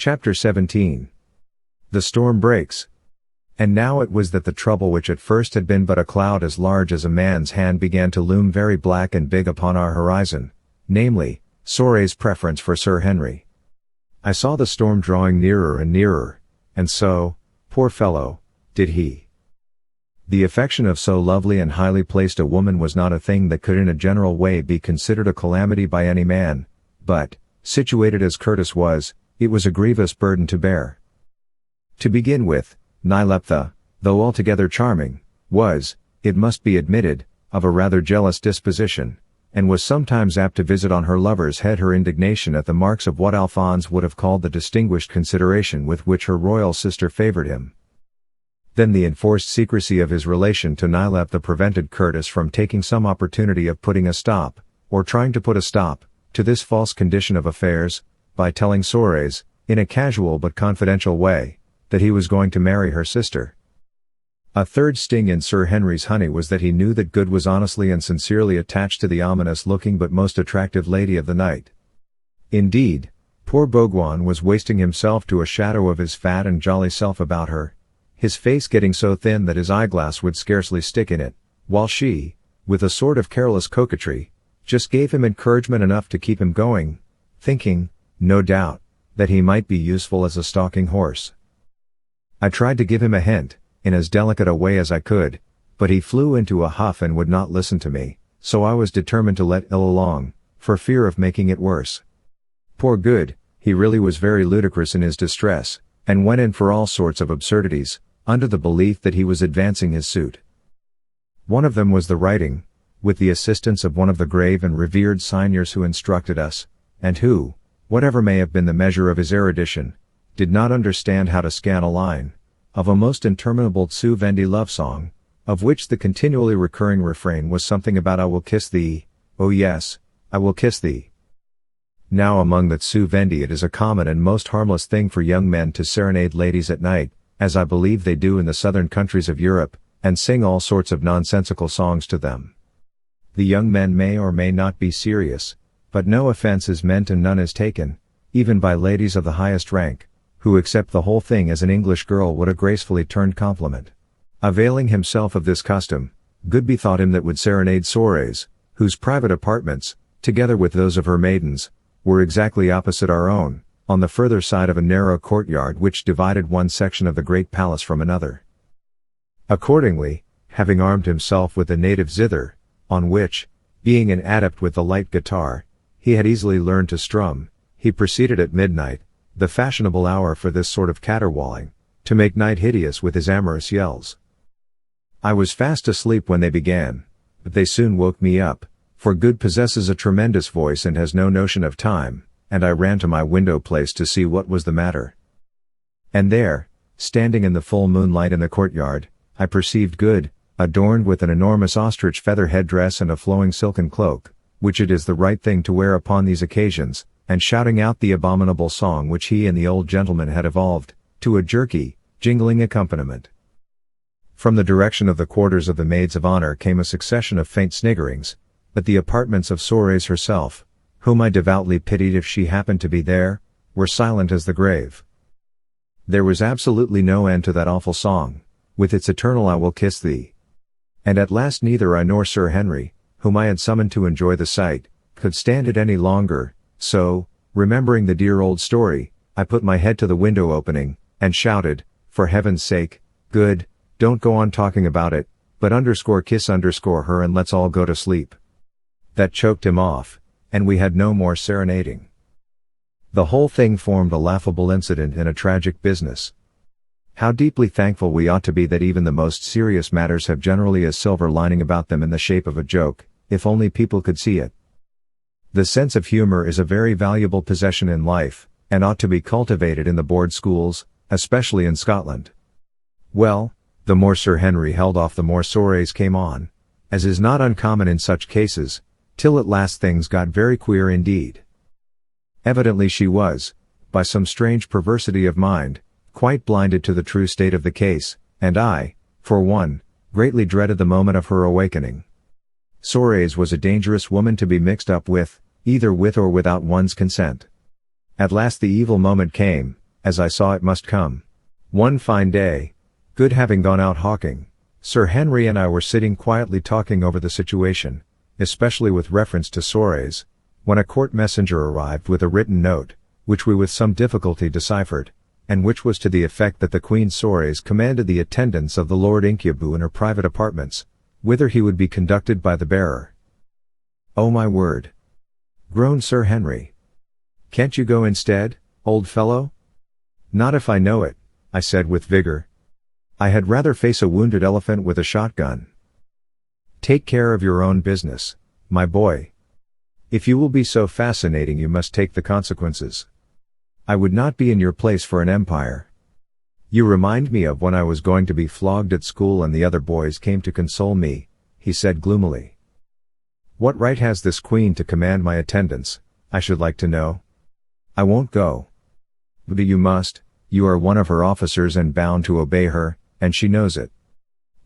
Chapter 17. The storm breaks. And now it was that the trouble which at first had been but a cloud as large as a man's hand began to loom very black and big upon our horizon, namely, Sorais' preference for Sir Henry. I saw the storm drawing nearer and nearer, and so, poor fellow, did he. The affection of so lovely and highly placed a woman was not a thing that could in a general way be considered a calamity by any man, but, situated as Curtis was, it was a grievous burden to bear. To begin with, Nyleptha, though altogether charming, was, it must be admitted, of a rather jealous disposition, and was sometimes apt to visit on her lover's head her indignation at the marks of what Alphonse would have called the distinguished consideration with which her royal sister favored him. Then the enforced secrecy of his relation to Nyleptha prevented Curtis from taking some opportunity of putting a stop, or trying to put a stop, to this false condition of affairs, by telling Sorais, in a casual but confidential way, that he was going to marry her sister. A third sting in Sir Henry's honey was that he knew that Good was honestly and sincerely attached to the ominous-looking but most attractive lady of the night. Indeed, poor Baudoin was wasting himself to a shadow of his fat and jolly self about her, his face getting so thin that his eyeglass would scarcely stick in it, while she, with a sort of careless coquetry, just gave him encouragement enough to keep him going, thinking, no doubt, that he might be useful as a stalking horse. I tried to give him a hint, in as delicate a way as I could, but he flew into a huff and would not listen to me, so I was determined to let ill along, for fear of making it worse. Poor Good, he really was very ludicrous in his distress, and went in for all sorts of absurdities, under the belief that he was advancing his suit. One of them was the writing, with the assistance of one of the grave and revered signers who instructed us, and who, whatever may have been the measure of his erudition, did not understand how to scan a line, of a most interminable Zu-Vendi love song, of which the continually recurring refrain was something about I will kiss thee, oh yes, I will kiss thee. Now among the Zu-Vendi it is a common and most harmless thing for young men to serenade ladies at night, as I believe they do in the southern countries of Europe, and sing all sorts of nonsensical songs to them. The young men may or may not be serious, but no offense is meant and none is taken, even by ladies of the highest rank, who accept the whole thing as an English girl would a gracefully turned compliment. Availing himself of this custom, Good bethought him that would serenade Sorais, whose private apartments, together with those of her maidens, were exactly opposite our own, on the further side of a narrow courtyard which divided one section of the great palace from another. Accordingly, having armed himself with the native zither, on which, being an adept with the light guitar, he had easily learned to strum, he proceeded at midnight, the fashionable hour for this sort of caterwauling, to make night hideous with his amorous yells. I was fast asleep when they began, but they soon woke me up, for Good possesses a tremendous voice and has no notion of time, and I ran to my window place to see what was the matter. And there, standing in the full moonlight in the courtyard, I perceived Good, adorned with an enormous ostrich feather headdress and a flowing silken cloak, which it is the right thing to wear upon these occasions, and shouting out the abominable song which he and the old gentleman had evolved, to a jerky, jingling accompaniment. From the direction of the quarters of the maids of honor came a succession of faint sniggerings, but the apartments of Sorais herself, whom I devoutly pitied if she happened to be there, were silent as the grave. There was absolutely no end to that awful song, with its eternal I will kiss thee. And at last neither I nor Sir Henry, whom I had summoned to enjoy the sight, could stand it any longer, so, remembering the dear old story, I put my head to the window opening, and shouted, for heaven's sake, Good, don't go on talking about it, but kiss her and let's all go to sleep. That choked him off, and we had no more serenading. The whole thing formed a laughable incident in a tragic business. How deeply thankful we ought to be that even the most serious matters have generally a silver lining about them in the shape of a joke, if only people could see it. The sense of humor is a very valuable possession in life, and ought to be cultivated in the board schools, especially in Scotland. Well, the more Sir Henry held off the more Sorais came on, as is not uncommon in such cases, till at last things got very queer indeed. Evidently she was, by some strange perversity of mind, quite blinded to the true state of the case, and I, for one, greatly dreaded the moment of her awakening. Sorais was a dangerous woman to be mixed up with, either with or without one's consent. At last the evil moment came, as I saw it must come. One fine day, good having gone out hawking, Sir Henry and I were sitting quietly talking over the situation, especially with reference to Sorais, when a court messenger arrived with a written note, which we with some difficulty deciphered, and which was to the effect that the Queen Sorais commanded the attendance of the Lord Incubu in her private apartments, whither he would be conducted by the bearer. "Oh my word!" groaned Sir Henry. "Can't you go instead, old fellow?" "Not if I know it," I said with vigor. "I had rather face a wounded elephant with a shotgun." "Take care of your own business, my boy. If you will be so fascinating you must take the consequences. I would not be in your place for an empire. You remind me of when I was going to be flogged at school and the other boys came to console me," he said gloomily. "What right has this queen to command my attendance, I should like to know? I won't go." "But you must, you are one of her officers and bound to obey her, and she knows it.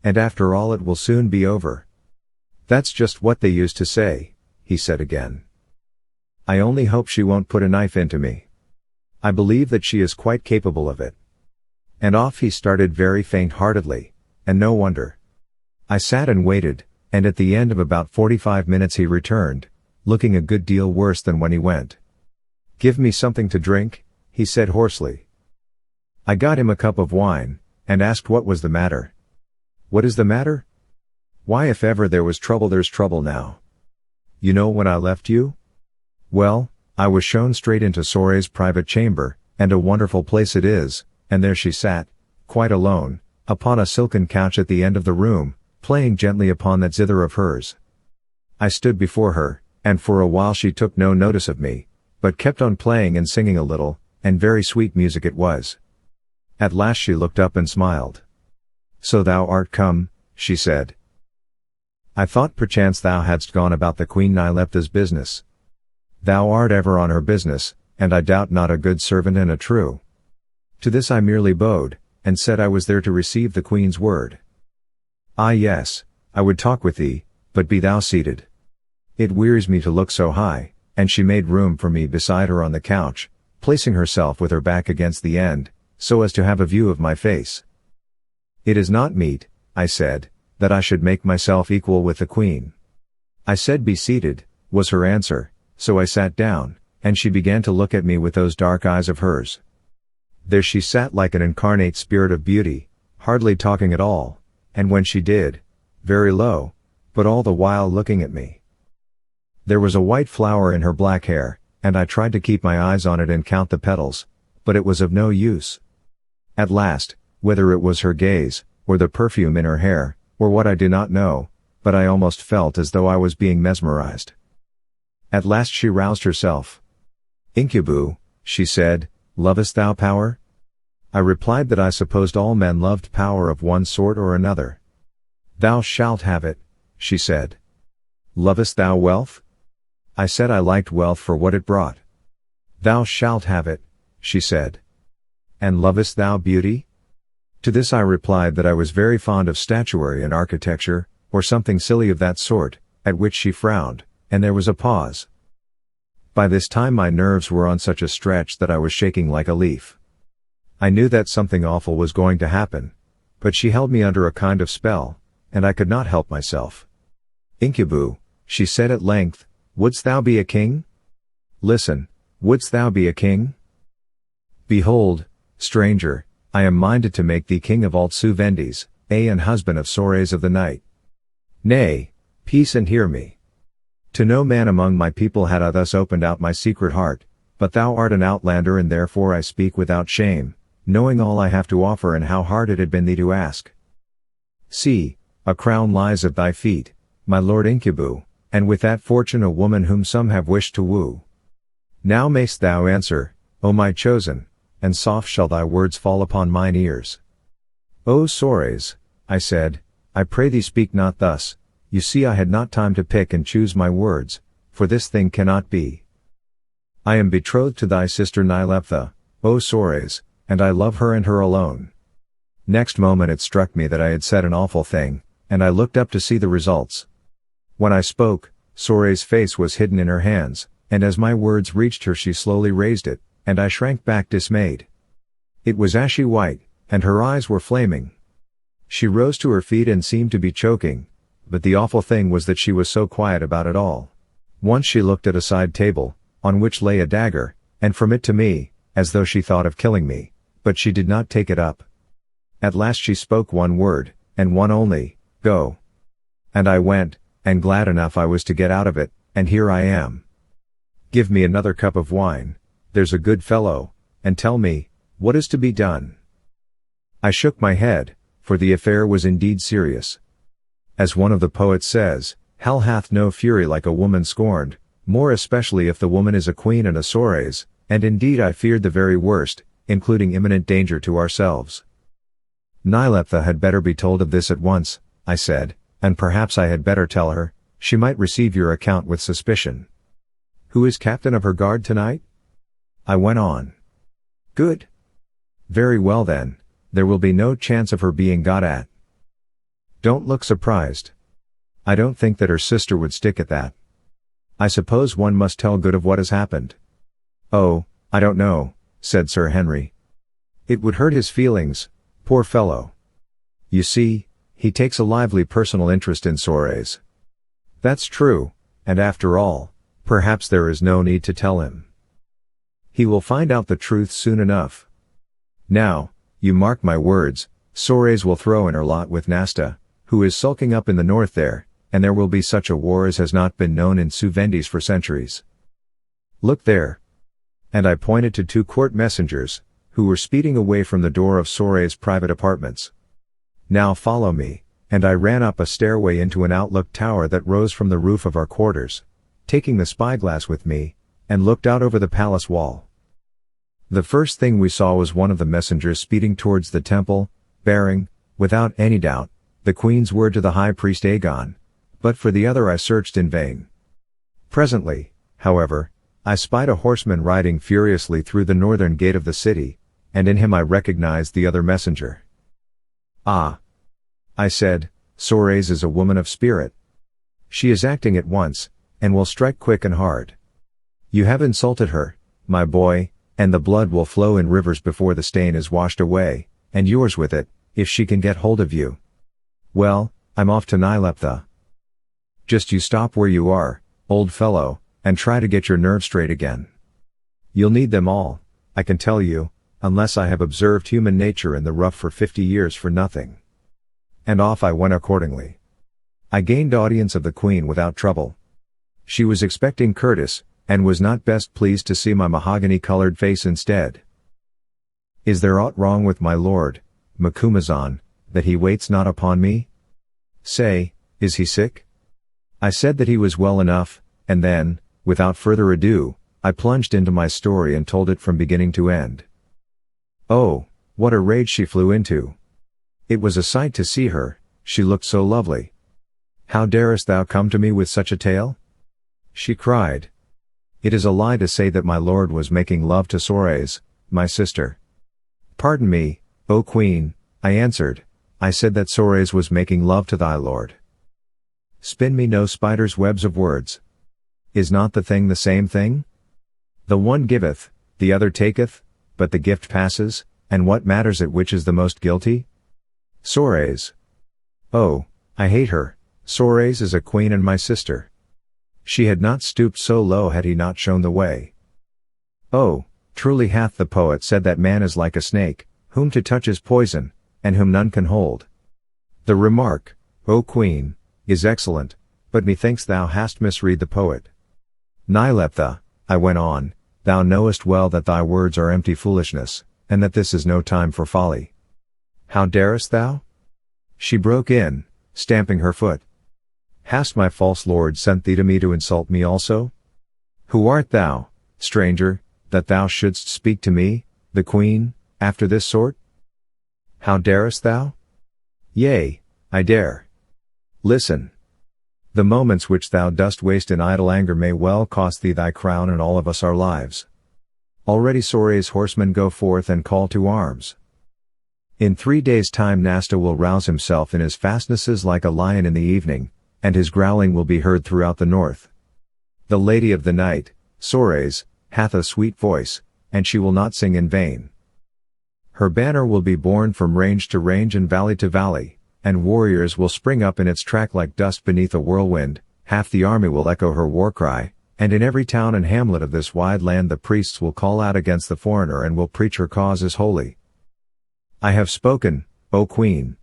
And after all it will soon be over." "That's just what they used to say," he said again. "I only hope she won't put a knife into me. I believe that she is quite capable of it." And off he started very faint-heartedly, and no wonder. I sat and waited, and at the end of about 45 minutes he returned, looking a good deal worse than when he went. "Give me something to drink," he said hoarsely. I got him a cup of wine, and asked what was the matter. "What is the matter? Why, if ever there was trouble there's trouble now. You know when I left you? Well, I was shown straight into Sorais' private chamber, and a wonderful place it is, and there she sat, quite alone, upon a silken couch at the end of the room, playing gently upon that zither of hers. I stood before her, and for a while she took no notice of me, but kept on playing and singing a little, and very sweet music it was. At last she looked up and smiled. 'So thou art come,' she said. 'I thought perchance thou hadst gone about the Queen Nyleptha's business.' 'Thou art ever on her business, and I doubt not a good servant and a true.' To this I merely bowed, and said I was there to receive the Queen's word. 'Ah yes, I would talk with thee, but be thou seated. It wearies me to look so high,' and she made room for me beside her on the couch, placing herself with her back against the end, so as to have a view of my face. 'It is not meet,' I said, 'that I should make myself equal with the Queen.' 'I said be seated,' was her answer, so I sat down, and she began to look at me with those dark eyes of hers. There she sat like an incarnate spirit of beauty, hardly talking at all, and when she did, very low, but all the while looking at me. There was a white flower in her black hair, and I tried to keep my eyes on it and count the petals, but it was of no use. At last, whether it was her gaze, or the perfume in her hair, or what I do not know, but I almost felt as though I was being mesmerized. At last she roused herself. "Incubu," she said, "lovest thou power?" I replied that I supposed all men loved power of one sort or another. "Thou shalt have it," she said. "Lovest thou wealth?" I said I liked wealth for what it brought. "Thou shalt have it," she said. "And lovest thou beauty?" To this I replied that I was very fond of statuary and architecture, or something silly of that sort, at which she frowned, and there was a pause. By this time my nerves were on such a stretch that I was shaking like a leaf. I knew that something awful was going to happen, but she held me under a kind of spell, and I could not help myself. "Incubu," she said at length, "wouldst thou be a king? Listen, wouldst thou be a king? Behold, stranger, I am minded to make thee king of all Zu-Vendis, and husband of Sorais of the night. Nay, peace and hear me. To no man among my people had I thus opened out my secret heart, but thou art an outlander and therefore I speak without shame, knowing all I have to offer and how hard it had been thee to ask. See, a crown lies at thy feet, my lord Incubu, and with that fortune a woman whom some have wished to woo. Now mayst thou answer, O my chosen, and soft shall thy words fall upon mine ears." "O Sorais," I said, "I pray thee speak not thus. You see I had not time to pick and choose my words, for this thing cannot be. I am betrothed to thy sister Nyleptha, O Sorais, and I love her and her alone." Next moment it struck me that I had said an awful thing, and I looked up to see the results. When I spoke, Sorais' face was hidden in her hands, and as my words reached her she slowly raised it, and I shrank back dismayed. It was ashy white, and her eyes were flaming. She rose to her feet and seemed to be choking, but the awful thing was that she was so quiet about it all. Once she looked at a side table, on which lay a dagger, and from it to me, as though she thought of killing me, but she did not take it up. At last she spoke one word, and one only, "Go." And I went, and glad enough I was to get out of it, and here I am. Give me another cup of wine, there's a good fellow, and tell me, what is to be done? I shook my head, for the affair was indeed serious. As one of the poets says, hell hath no fury like a woman scorned, more especially if the woman is a queen and a Sorais, and indeed I feared the very worst, including imminent danger to ourselves. Nyleptha had better be told of this at once, I said, and perhaps I had better tell her, she might receive your account with suspicion. Who is captain of her guard tonight? I went on. Good. Very well then, there will be no chance of her being got at. Don't look surprised. I don't think that her sister would stick at that. I suppose one must tell good of what has happened. Oh, I don't know, said Sir Henry. It would hurt his feelings, poor fellow. You see, he takes a lively personal interest in Sorais. That's true, and after all, perhaps there is no need to tell him. He will find out the truth soon enough. Now, you mark my words, Sorais will throw in her lot with Nasta, who is sulking up in the north there, and there will be such a war as has not been known in Zu-Vendis for centuries. Look there. And I pointed to 2 court messengers, who were speeding away from the door of Sorais' private apartments. Now follow me, and I ran up a stairway into an outlook tower that rose from the roof of our quarters, taking the spyglass with me, and looked out over the palace wall. The first thing we saw was one of the messengers speeding towards the temple, bearing, without any doubt, the queen's word to the high priest Aegon, but for the other I searched in vain. Presently, however, I spied a horseman riding furiously through the northern gate of the city, and in him I recognized the other messenger. Ah! I said, Sorais is a woman of spirit. She is acting at once, and will strike quick and hard. You have insulted her, my boy, and the blood will flow in rivers before the stain is washed away, and yours with it, if she can get hold of you. Well, I'm off to Nyleptha. Just you stop where you are, old fellow, and try to get your nerves straight again. You'll need them all, I can tell you, unless I have observed human nature in the rough for 50 years for nothing. And off I went accordingly. I gained audience of the queen without trouble. She was expecting Curtis, and was not best pleased to see my mahogany-colored face instead. Is there aught wrong with my lord, Macumazahn, that he waits not upon me? Say, is he sick? I said that he was well enough, and then, without further ado, I plunged into my story and told it from beginning to end. Oh, what a rage she flew into! It was a sight to see her, she looked so lovely. How darest thou come to me with such a tale? She cried. It is a lie to say that my lord was making love to Sorais, my sister. Pardon me, O queen, I answered, I said that Sorais was making love to thy lord. Spin me no spider's webs of words. Is not the thing the same thing? The one giveth, the other taketh, but the gift passes, and what matters it which is the most guilty? Sorais. Oh, I hate her, Sorais is a queen and my sister. She had not stooped so low had he not shown the way. Oh, truly hath the poet said that man is like a snake, whom to touch is poison, and whom none can hold. The remark, O queen, is excellent, but methinks thou hast misread the poet. Nyleptha, I went on, thou knowest well that thy words are empty foolishness, and that this is no time for folly. How darest thou? She broke in, stamping her foot. Hast my false lord sent thee to me to insult me also? Who art thou, stranger, that thou shouldst speak to me, the queen, after this sort? How darest thou? Yea, I dare. Listen. The moments which thou dost waste in idle anger may well cost thee thy crown and all of us our lives. Already Sorais' horsemen go forth and call to arms. In 3 days' time Nasta will rouse himself in his fastnesses like a lion in the evening, and his growling will be heard throughout the north. The lady of the night, Sorais, hath a sweet voice, and she will not sing in vain. Her banner will be borne from range to range and valley to valley, and warriors will spring up in its track like dust beneath a whirlwind. Half the army will echo her war cry, and in every town and hamlet of this wide land the priests will call out against the foreigner and will preach her cause is holy. I have spoken, O Queen.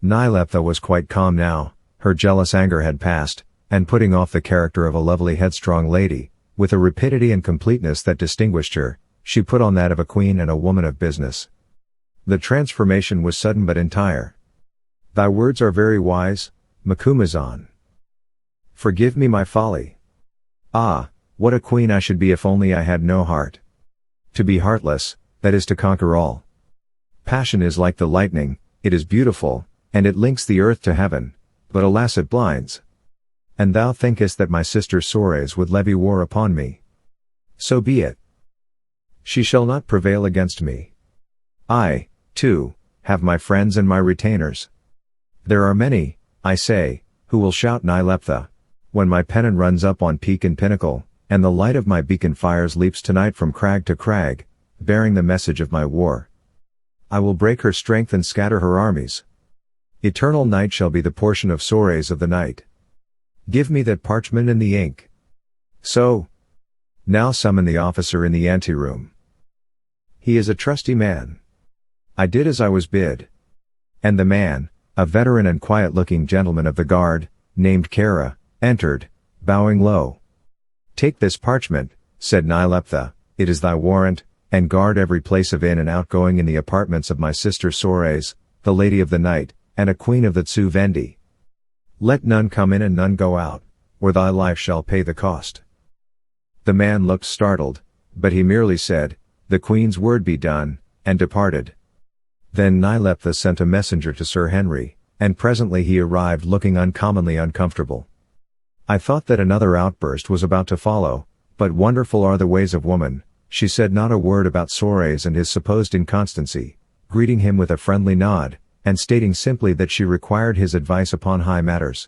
Nyleptha was quite calm now, her jealous anger had passed, and putting off the character of a lovely headstrong lady, with a rapidity and completeness that distinguished her, she put on that of a queen and a woman of business. The transformation was sudden but entire. Thy words are very wise, Macumazahn. Forgive me my folly. Ah, what a queen I should be if only I had no heart. To be heartless, that is to conquer all. Passion is like the lightning, it is beautiful, and it links the earth to heaven, but alas it blinds. And thou thinkest that my sister Sorais would levy war upon me. So be it. She shall not prevail against me. I, too, have my friends and my retainers. There are many, I say, who will shout Nyleptha, when my pennon runs up on peak and pinnacle, and the light of my beacon fires leaps tonight from crag to crag, bearing the message of my war. I will break her strength and scatter her armies. Eternal night shall be the portion of Sorais of the night. Give me that parchment and the ink. So. Now summon the officer in the anteroom. He is a trusty man. I did as I was bid. And the man, a veteran and quiet-looking gentleman of the guard, named Kara, entered, bowing low. Take this parchment, said Nyleptha, it is thy warrant, and guard every place of in and outgoing in the apartments of my sister Sorais, the lady of the night, and a queen of the Zu-Vendi. Let none come in and none go out, or thy life shall pay the cost. The man looked startled, but he merely said, the queen's word be done, and departed. Then Nyleptha sent a messenger to Sir Henry, and presently he arrived looking uncommonly uncomfortable. I thought that another outburst was about to follow, but wonderful are the ways of woman. She said not a word about Sorais and his supposed inconstancy, greeting him with a friendly nod, and stating simply that she required his advice upon high matters.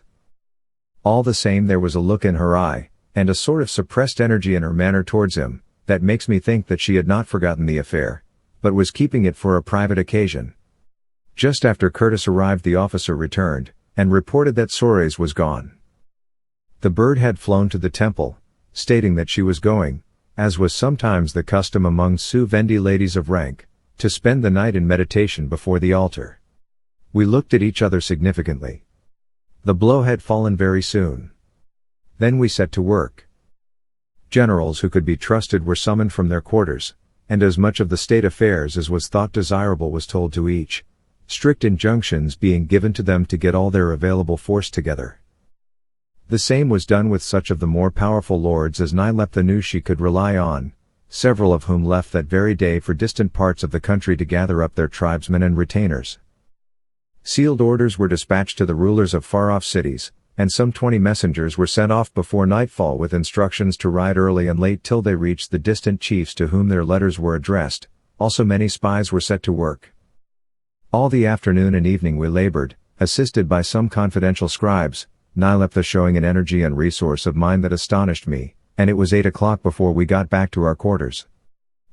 All the same there was a look in her eye, and a sort of suppressed energy in her manner towards him, that makes me think that she had not forgotten the affair, but was keeping it for a private occasion. Just after Curtis arrived the officer returned, and reported that Sorais was gone. The bird had flown to the temple, stating that she was going, as was sometimes the custom among Zu-Vendi ladies of rank, to spend the night in meditation before the altar. We looked at each other significantly. The blow had fallen very soon. Then we set to work. Generals who could be trusted were summoned from their quarters, and as much of the state affairs as was thought desirable was told to each, strict injunctions being given to them to get all their available force together. The same was done with such of the more powerful lords as Nyleptha knew she could rely on, several of whom left that very day for distant parts of the country to gather up their tribesmen and retainers. Sealed orders were dispatched to the rulers of far-off cities, and some 20 messengers were sent off before nightfall with instructions to ride early and late till they reached the distant chiefs to whom their letters were addressed. Also many spies were set to work. All the afternoon and evening we labored, assisted by some confidential scribes, Nyleptha showing an energy and resource of mind that astonished me, and it was 8 o'clock before we got back to our quarters.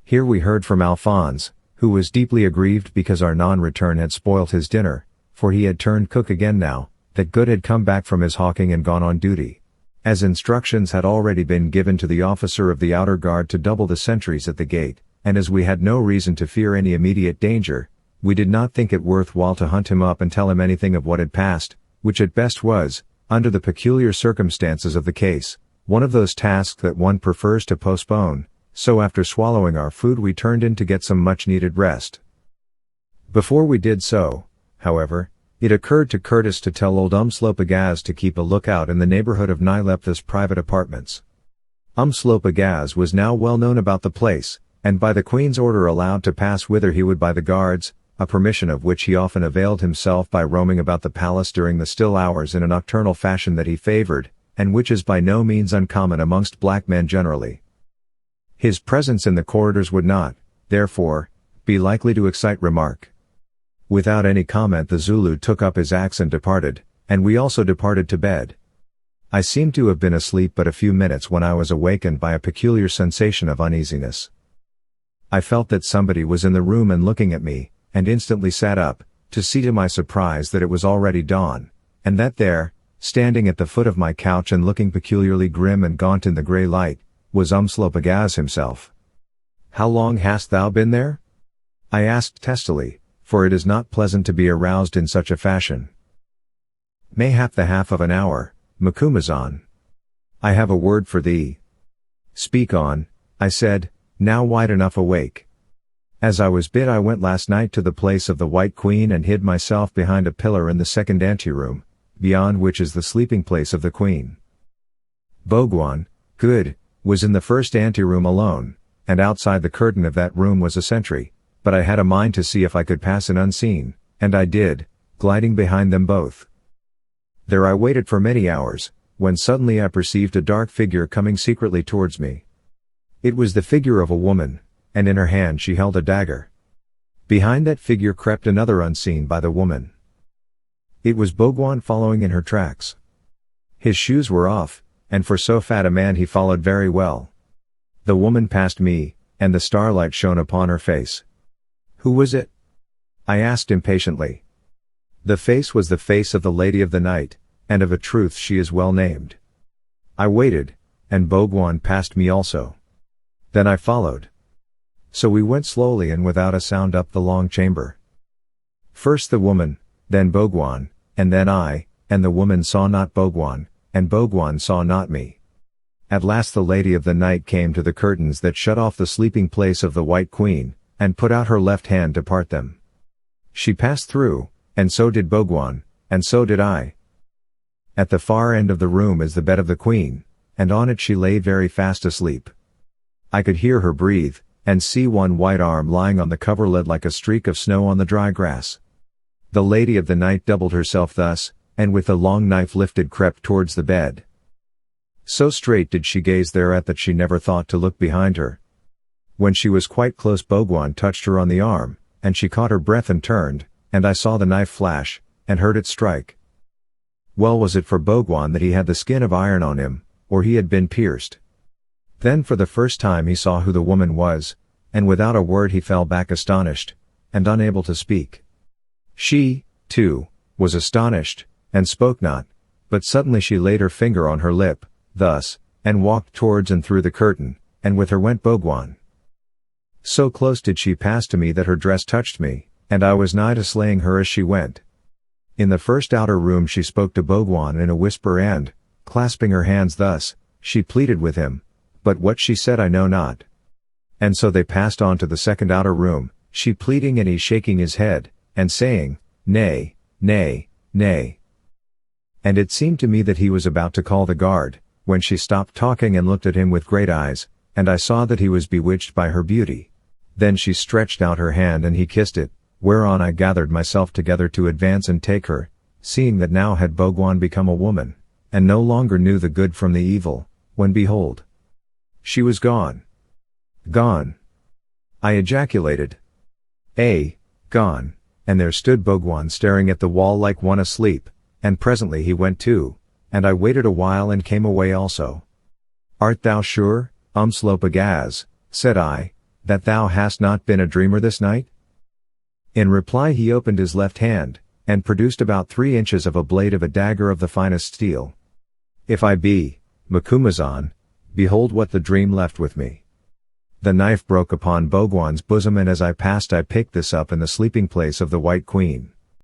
Here we heard from Alphonse, who was deeply aggrieved because our non-return had spoilt his dinner, for he had turned cook again now, that Good had come back from his hawking and gone on duty. As instructions had already been given to the officer of the outer guard to double the sentries at the gate, and as we had no reason to fear any immediate danger, we did not think it worth while to hunt him up and tell him anything of what had passed, which at best was, under the peculiar circumstances of the case, one of those tasks that one prefers to postpone. So after swallowing our food we turned in to get some much-needed rest. Before we did so, however, it occurred to Curtis to tell old Umslopogaz to keep a lookout in the neighborhood of Nyleptha's private apartments. Umslopogaz was now well known about the place, and by the Queen's order allowed to pass whither he would by the guards, a permission of which he often availed himself by roaming about the palace during the still hours in a nocturnal fashion that he favored, and which is by no means uncommon amongst black men generally. His presence in the corridors would not, therefore, be likely to excite remark. Without any comment the Zulu took up his axe and departed, and we also departed to bed. I seemed to have been asleep but a few minutes when I was awakened by a peculiar sensation of uneasiness. I felt that somebody was in the room and looking at me, and instantly sat up, to see to my surprise that it was already dawn, and that there, standing at the foot of my couch and looking peculiarly grim and gaunt in the grey light, was Umslopogaas himself. "How long hast thou been there?" I asked testily, for it is not pleasant to be aroused in such a fashion. "Mayhap the half of an hour, Macumazahn." "I have a word for thee." "Speak on," I said, now wide enough awake. "As I was bid, I went last night to the place of the White Queen and hid myself behind a pillar in the second anteroom, beyond which is the sleeping place of the Queen. Bhogwan, good, was in the first anteroom alone, and outside the curtain of that room was a sentry, but I had a mind to see if I could pass in unseen, and I did, gliding behind them both. There I waited for many hours, when suddenly I perceived a dark figure coming secretly towards me. It was the figure of a woman, and in her hand she held a dagger. Behind that figure crept another unseen by the woman. It was Bhogwan following in her tracks. His shoes were off, and for so fat a man he followed very well. The woman passed me, and the starlight shone upon her face. "Who was it?" I asked impatiently. The face was the face of the Lady of the Night, and of a truth she is well named. I waited, and Bhogwan passed me also. Then I followed. So we went slowly and without a sound up the long chamber. First the woman, then Bhogwan, and then I, and the woman saw not Bhogwan, and Bhogwan saw not me. At last the Lady of the Night came to the curtains that shut off the sleeping place of the White Queen, and put out her left hand to part them. She passed through, and so did Bhogwan, and so did I. At the far end of the room is the bed of the Queen, and on it she lay very fast asleep. I could hear her breathe, and see one white arm lying on the coverlid like a streak of snow on the dry grass. The Lady of the Night doubled herself thus, and with the long knife lifted crept towards the bed. So straight did she gaze thereat that she never thought to look behind her. When she was quite close, Bhogwan touched her on the arm, and she caught her breath and turned, and I saw the knife flash, and heard it strike. Well was it for Bhogwan that he had the skin of iron on him, or he had been pierced. Then for the first time he saw who the woman was, and without a word he fell back astonished, and unable to speak. She, too, was astonished, and spoke not, but suddenly she laid her finger on her lip, thus, and walked towards and through the curtain, and with her went Bhogwan. So close did she pass to me that her dress touched me, and I was nigh to slaying her as she went. In the first outer room she spoke to Bhogwan in a whisper and, clasping her hands thus, she pleaded with him, but what she said I know not. And so they passed on to the second outer room, she pleading and he shaking his head, and saying, "Nay, nay, nay." And it seemed to me that he was about to call the guard, when she stopped talking and looked at him with great eyes, and I saw that he was bewitched by her beauty. Then she stretched out her hand and he kissed it, whereon I gathered myself together to advance and take her, seeing that now had Bhogwan become a woman, and no longer knew the good from the evil, when behold, she was gone. Gone! I ejaculated. Gone, and there stood Bhogwan staring at the wall like one asleep, and presently he went too, and I waited a while and came away also. "Art thou sure, Umslopogaas," said I, "that thou hast not been a dreamer this night?" In reply he opened his left hand, and produced about 3 inches of a blade of a dagger of the finest steel. "If I be, Macumazahn, behold what the dream left with me." The knife broke upon Bhogwan's bosom, and as I passed I picked this up in the sleeping place of the White Queen.